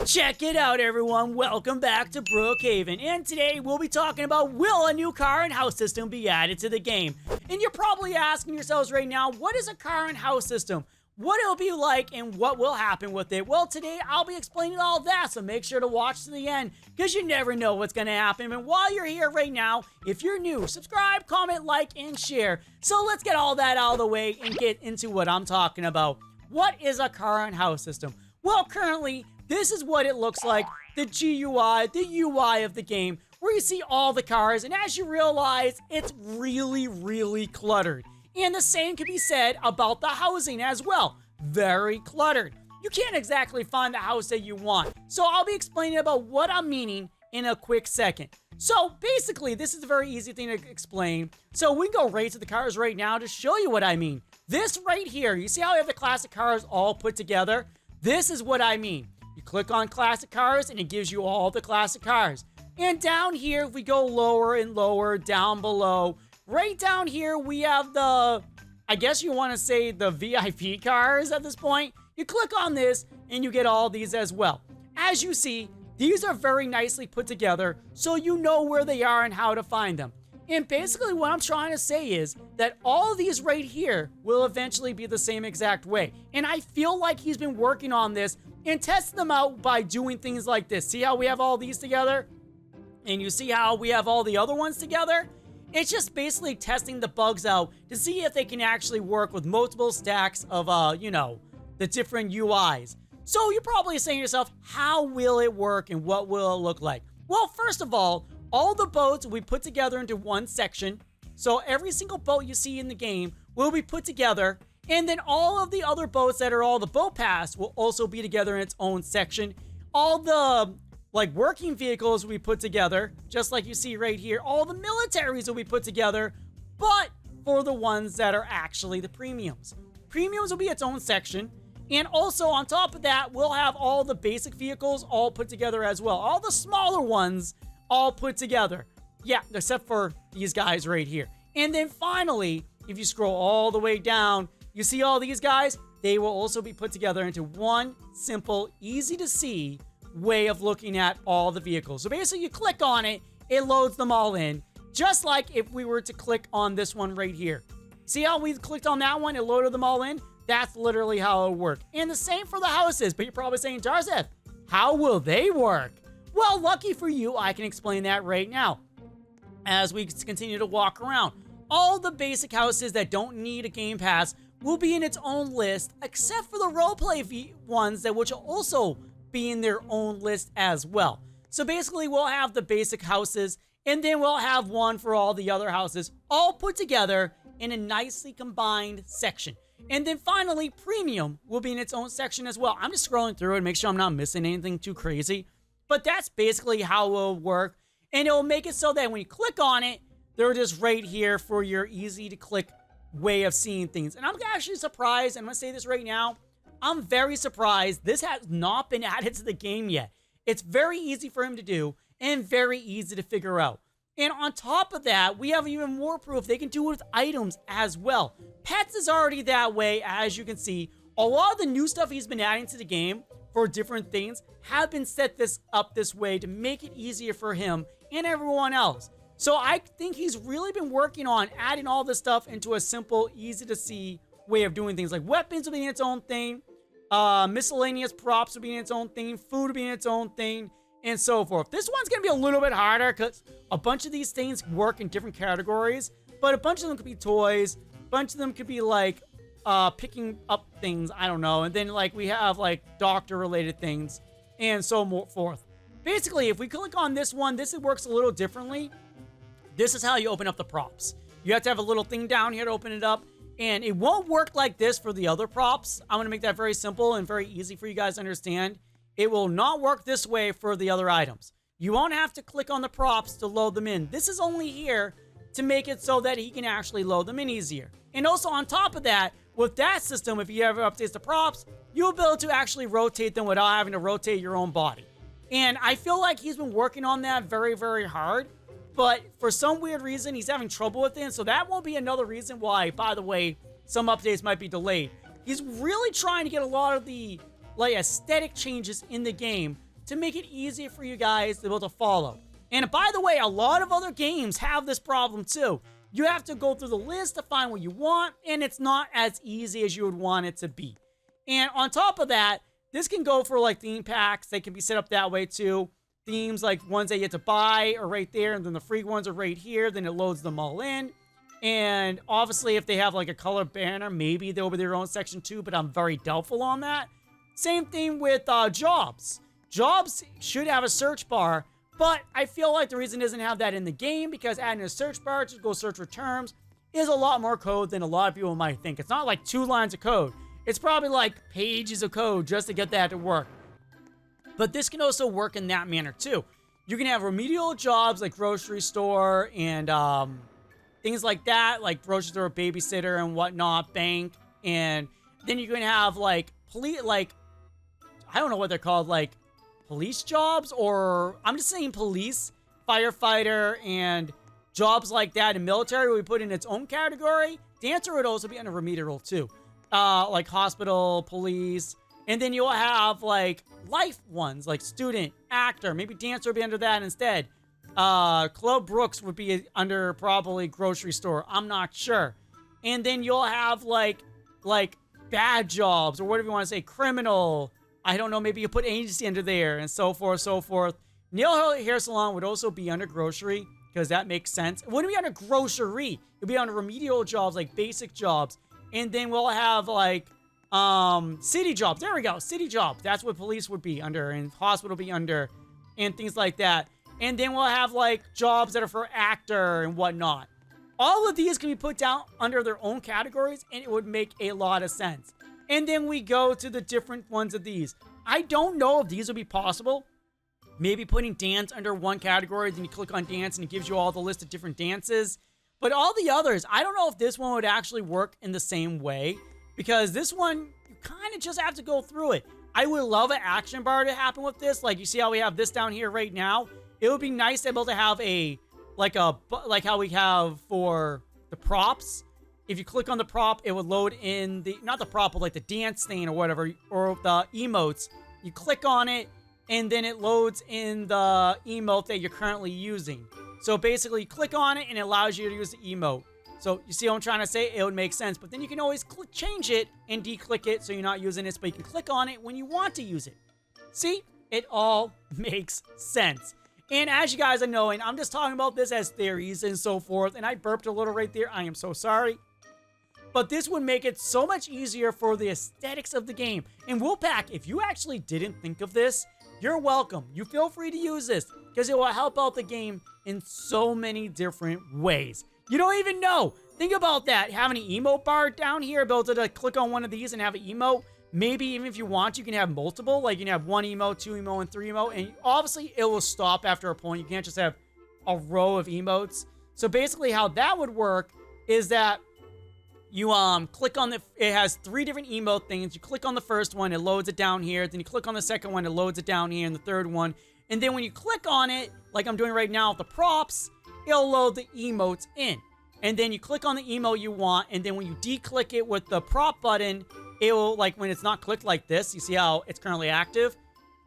Check it out, everyone. Welcome back to Brookhaven. And today we'll be talking about, will a new car and house system be added to the game? And you're probably asking yourselves right now, what is a car and house system? What it'll be like and what will happen with it? Well, today I'll be explaining all of that, so make sure to watch to the end because you never know what's going to happen. And while you're here right now, if you're new, subscribe, comment, like, and share. So let's get all that out of the way and get into what I'm talking about. What is a car and house system? Well, currently, this is what it looks like, the GUI, the UI of the game, where you see all the cars, and as you realize, it's really cluttered. And the same can be said about the housing as well. Very cluttered. You can't exactly find the house that you want. So I'll be explaining about what I'm meaning in a quick second. So basically, this is a very easy thing to explain. So we can go right to the cars right now to show you what I mean. This right here, you see how we have the classic cars all put together? This is what I mean. You click on classic cars and it gives you all the classic cars. And down here, if we go lower and lower down below, right down here, we have the, I guess you want to say the VIP cars at this point. You click on this and you get all these as well. As you see, these are very nicely put together so you know where they are and how to find them. And basically what I'm trying to say is that all of these right here will eventually be the same exact way. And I feel like he's been working on this and testing them out by doing things like this. See how we have all these together? And you see how we have all the other ones together? It's just basically testing the bugs out to see if they can actually work with multiple stacks of, the different UIs. So you're probably saying to yourself, how will it work and what will it look like? Well, first of all the boats will be put together into one section. So every single boat you see in the game will be put together. And then all of the other boats that are all the boat paths will also be together in its own section. All the working vehicles will be put together, just like you see right here. All the militaries will be put together, but for the ones that are actually the premiums. Premiums will be its own section. And also on top of that, we'll have all the basic vehicles all put together as well. All the smaller ones all put together. Yeah, except for these guys right here. And then finally, if you scroll all the way down, you see all these guys? They will also be put together into one simple, easy to see way of looking at all the vehicles. So basically you click on it, it loads them all in. Just like if we were to click on this one right here. See how we clicked on that one, it loaded them all in? That's literally how it would work. And the same for the houses, but you're probably saying, Darzeth, how will they work? Well, lucky for you, I can explain that right now. As we continue to walk around, all the basic houses that don't need a game pass will be in its own list, except for the roleplay ones that which will also be in their own list as well. So basically, we'll have the basic houses, and then we'll have one for all the other houses, all put together in a nicely combined section. And then finally, premium will be in its own section as well. I'm just scrolling through it, make sure I'm not missing anything too crazy. But that's basically how it will work. And it will make it so that when you click on it, they're just right here for your easy to click way of seeing things. And I'm actually surprised, and I'm going to say this right now, I'm very surprised this has not been added to the game yet. It's very easy for him to do and very easy to figure out. And on top of that, we have even more proof they can do it with items as well. Pets is already that way, as you can see. A lot of the new stuff he's been adding to the game for different things have been set up this way to make it easier for him and everyone else. So I think he's really been working on adding all this stuff into a simple, easy to see way of doing things. Like weapons will be in its own thing, miscellaneous props will be in its own thing, food will be in its own thing, and so forth. This one's gonna be a little bit harder because a bunch of these things work in different categories, but a bunch of them could be toys, a bunch of them could be like picking up things, I don't know, and then like we have like doctor related things and so forth. Basically, if we click on this one, this works a little differently. This is how you open up the props. You have to have a little thing down here to open it up, and it won't work like this for the other props. I'm gonna make that very simple and very easy for you guys to understand. It will not work this way for the other items. You won't have to click on the props to load them in. This is only here to make it so that he can actually load them in easier. And also on top of that, with that system, if you ever update the props, you'll be able to actually rotate them without having to rotate your own body. And I feel like he's been working on that very, very hard. But for some weird reason, he's having trouble with it. So that won't be another reason why, by the way, some updates might be delayed. He's really trying to get a lot of the aesthetic changes in the game to make it easier for you guys to be able to follow. And by the way, a lot of other games have this problem too. You have to go through the list to find what you want, and it's not as easy as you would want it to be. And on top of that, this can go for like theme packs. They can be set up that way too. Themes like ones that you have to buy are right there, and then the free ones are right here. Then it loads them all in. And obviously, if they have like a color banner, maybe they'll be their own section too, but I'm very doubtful on that. Same thing with jobs. Jobs should have a search bar, but I feel like the reason it doesn't have that in the game because adding a search bar to go search for terms is a lot more code than a lot of people might think. It's not like 2 lines of code. It's probably like pages of code just to get that to work. But this can also work in that manner too. You can have remedial jobs like grocery store and things like that, like grocery store, babysitter and whatnot, bank. And then you can have like police, like, I don't know what they're called, like police jobs, or I'm just saying police, firefighter, and jobs like that. In military would be put in its own category. Dancer would also be under remedial too. Like hospital, police, and then you'll have like life ones, like student, actor, maybe dancer would be under that instead. Club Brooks would be under probably grocery store. I'm not sure. And then you'll have like bad jobs, or whatever you want to say, criminal. I don't know, maybe you put agency under there, and so forth, so forth. Nail hair salon would also be under grocery, because that makes sense. It wouldn't be under grocery. It would be under remedial jobs, like basic jobs. And then we'll have like city jobs. There we go, city jobs. That's what police would be under, and hospital would be under, and things like that. And then we'll have like jobs that are for actor and whatnot. All of these can be put down under their own categories, and it would make a lot of sense. And then we go to the different ones of these. I don't know if these would be possible. Maybe putting dance under one category, then you click on dance and it gives you all the list of different dances. But all the others, I don't know if this one would actually work in the same way, because this one, you kind of just have to go through it. I would love an action bar to happen with this. Like, you see how we have this down here right now? It would be nice to be able to have like how we have for the props. If you click on the prop, it would load in the, not the prop, but like the dance thing or whatever, or the emotes. You click on it, and then it loads in the emote that you're currently using. So basically, you click on it, and it allows you to use the emote. So you see what I'm trying to say? It would make sense. But then you can always change it and declick it so you're not using this, but you can click on it when you want to use it. See? It all makes sense. And as you guys are knowing, I'm just talking about this as theories and so forth, and I burped a little right there. I am so sorry. But this would make it so much easier for the aesthetics of the game. And Wolfpaq, if you actually didn't think of this, you're welcome. You feel free to use this, because it will help out the game in so many different ways. You don't even know. Think about that. Having an emote bar down here, be able to click on one of these and have an emote. Maybe even if you want, you can have multiple. Like, you can have 1 emote, 2 emote, and 3 emote. And obviously, it will stop after a point. You can't just have a row of emotes. So basically, how that would work is that you click on the, it has 3 different emote things. You click on the first one, it loads it down here. Then you click on the second one, it loads it down here, and the third one. And then when you click on it, like I'm doing right now with the props, it'll load the emotes in. And then you click on the emote you want, and then when you declick it with the prop button, it will, like when it's not clicked like this, you see how it's currently active?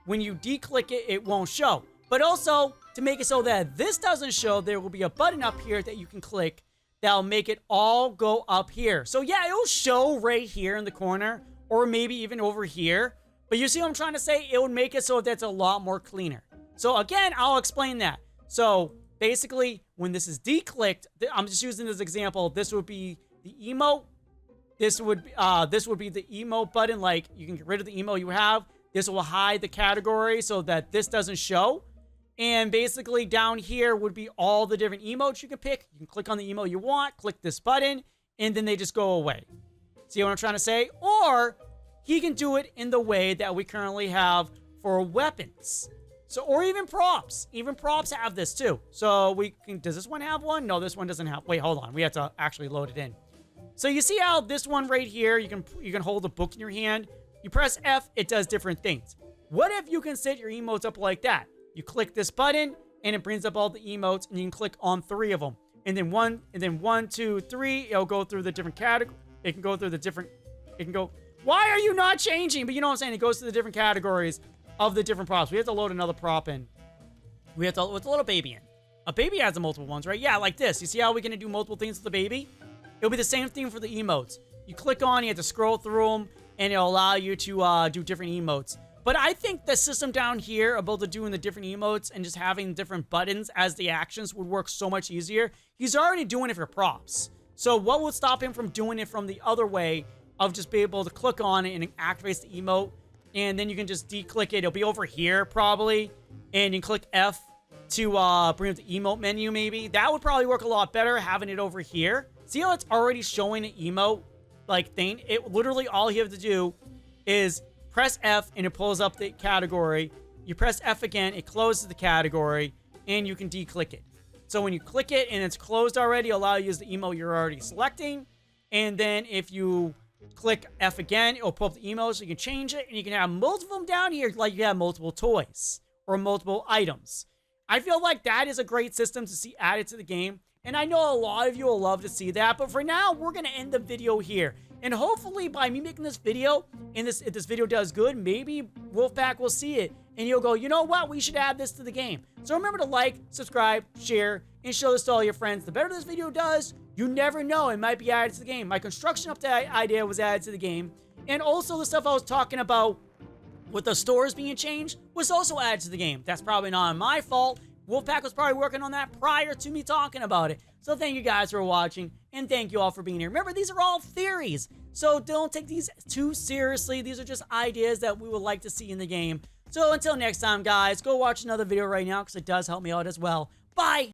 When you declick it, it won't show. But also, to make it so that this doesn't show, there will be a button up here that you can click that'll make it all go up here. So yeah, it'll show right here in the corner, or maybe even over here. But you see what I'm trying to say? It would make it so that's a lot more cleaner. So again, I'll explain that. So basically, when this is declicked, I'm just using this example. This would be the emote. This would be the emote button. Like, you can get rid of the emote you have. This will hide the category so that this doesn't show. And basically down here would be all the different emotes you can pick. You can click on the emote you want, click this button, and then they just go away. See what I'm trying to say? Or he can do it in the way that we currently have for weapons. So, or even props. Even props have this too. So we can, does this one have one? No, this one doesn't have, wait, hold on. We have to actually load it in. So you see how this one right here, you can hold a book in your hand. You press F, it does different things. What if you can set your emotes up like that? You click this button, and it brings up all the emotes, and you can click on 3 of them. And then 1, 2, 3, it'll go through the different categories. It can go through the different, it can go, why are you not changing? But you know what I'm saying? It goes to the different categories. of the different props. We have to load another prop in. We have to load a baby in. A baby has the multiple ones, right? Yeah, like this. You see how we can do multiple things with the baby? It'll be the same thing for the emotes. You click on, you have to scroll through them, and it'll allow you to do different emotes. But I think the system down here about doing the different emotes and just having different buttons as the actions would work so much easier. He's already doing it for props. So what would stop him from doing it from the other way of just being able to click on it and it activates the emote, and then you can just de-click it. It'll be over here probably, and you can click F to bring up the emote menu maybe. That would probably work a lot better having it over here. See how it's already showing an emote like thing? It literally all you have to do is press F and it pulls up the category. You press F again, it closes the category, and you can de-click it. So when you click it and it's closed already, it'll allow you to use the emote you're already selecting. And then if you click F again, it'll pull up the emote so you can change it, and you can have multiple of them down here like you have multiple toys or multiple items. I feel like that is a great system to see added to the game, and I know a lot of you will love to see that, but for now, we're going to end the video here. And hopefully, by me making this video, and if this video does good, maybe Wolfpaq will see it, and you'll go, you know what, we should add this to the game. So remember to like, subscribe, share, and show this to all your friends. The better this video does, you never know, it might be added to the game. My construction update idea was added to the game, and also the stuff I was talking about with the stores being changed was also added to the game. That's probably not my fault. Wolfpaq was probably working on that prior to me talking about it. So thank you guys for watching, and thank you all for being here. Remember, these are all theories, so don't take these too seriously. These are just ideas that we would like to see in the game. So until next time, guys, go watch another video right now because it does help me out as well. Bye!